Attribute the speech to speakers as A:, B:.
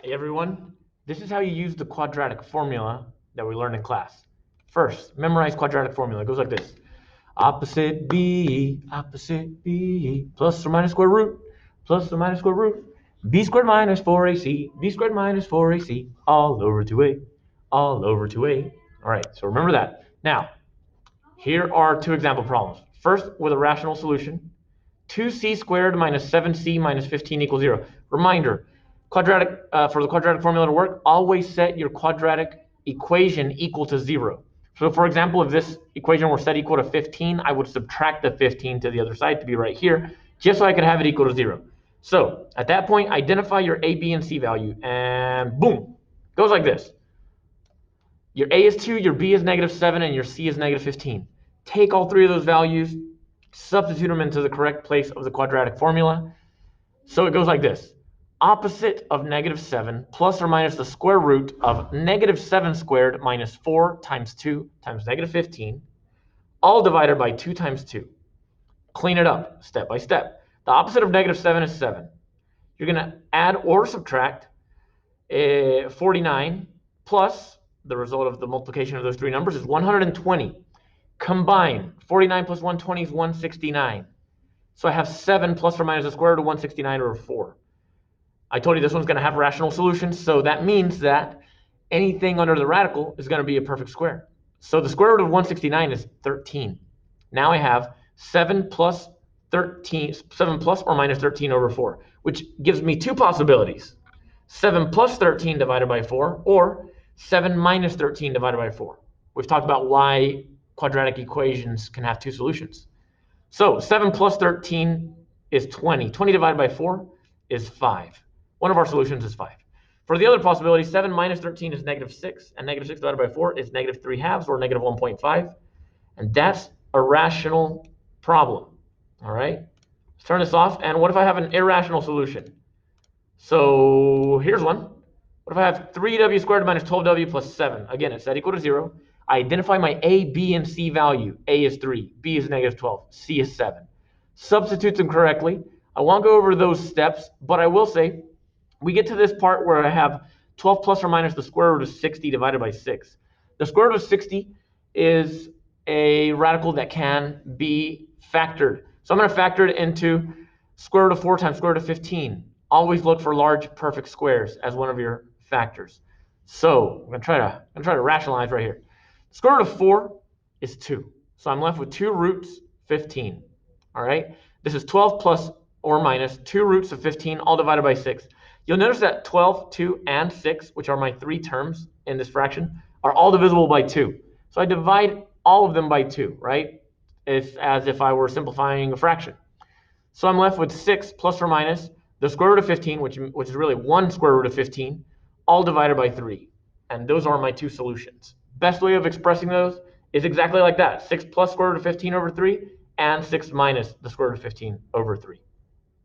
A: Hey everyone, this is how you use the quadratic formula that we learned in class. First, memorize quadratic formula. It goes like this. Opposite B, plus or minus square root, B squared minus 4AC, B squared minus 4AC, all over 2A, all over 2A. All right, so remember that. Now, here are two example problems. First, with a rational solution, 2c squared minus 7c minus 15 equals 0. Reminder, for the quadratic formula to work, always set your quadratic equation equal to 0. So for example, if this equation were set equal to 15, I would subtract the 15 to the other side to be right here, just so I could have it equal to 0. So at that point, identify your a, b, and c value, and boom, goes like this. Your a is 2, your b is -7, and your c is -15. Take all three of those values, substitute them into the correct place of the quadratic formula. So it goes like this. Opposite of -7 plus or minus the square root of -7 squared minus 4 times 2 times -15, all divided by 2 times 2. Clean it up step by step. The opposite of -7 is 7. You're going to add or subtract 49 plus the result of the multiplication of those three numbers is 120. Combine 49 plus 120 is 169. So I have 7 plus or minus the square root of 169 over 4. I told you this one's going to have rational solutions, so that means that anything under the radical is going to be a perfect square. So the square root of 169 is 13. Now I have 7 plus or minus 13 over 4, which gives me two possibilities. 7 plus 13 divided by 4, or 7 minus 13 divided by 4. We've talked about why quadratic equations can have two solutions. So 7 plus 13 is 20. 20 divided by 4 is 5. One of our solutions is 5. For the other possibility, 7 minus 13 is -6, and -6 divided by 4 is -3/2, or -1.5. And that's a rational problem. All right? Let's turn this off. And what if I have an irrational solution? So here's one. What if I have 3w squared minus 12w plus 7? Again, it's set equal to 0. I identify my a, b, and c value. A is 3, b is -12, c is 7. Substitute them correctly. I won't go over those steps, but I will say we get to this part where I have 12 plus or minus the square root of 60 divided by 6. The square root of 60 is a radical that can be factored. So I'm going to factor it into square root of 4 times square root of 15. Always look for large perfect squares as one of your factors. So I'm going to try to rationalize right here. Square root of 4 is 2. So I'm left with 2 roots 15. All right. This is 12 plus or minus 2 roots of 15, all divided by 6. You'll notice that 12, 2, and 6, which are my three terms in this fraction, are all divisible by 2. So I divide all of them by 2, right? As if I were simplifying a fraction. So I'm left with 6 plus or minus the square root of 15, which is really 1 square root of 15, all divided by 3. And those are my two solutions. Best way of expressing those is exactly like that. 6 plus square root of 15 over 3, and 6 minus the square root of 15 over 3.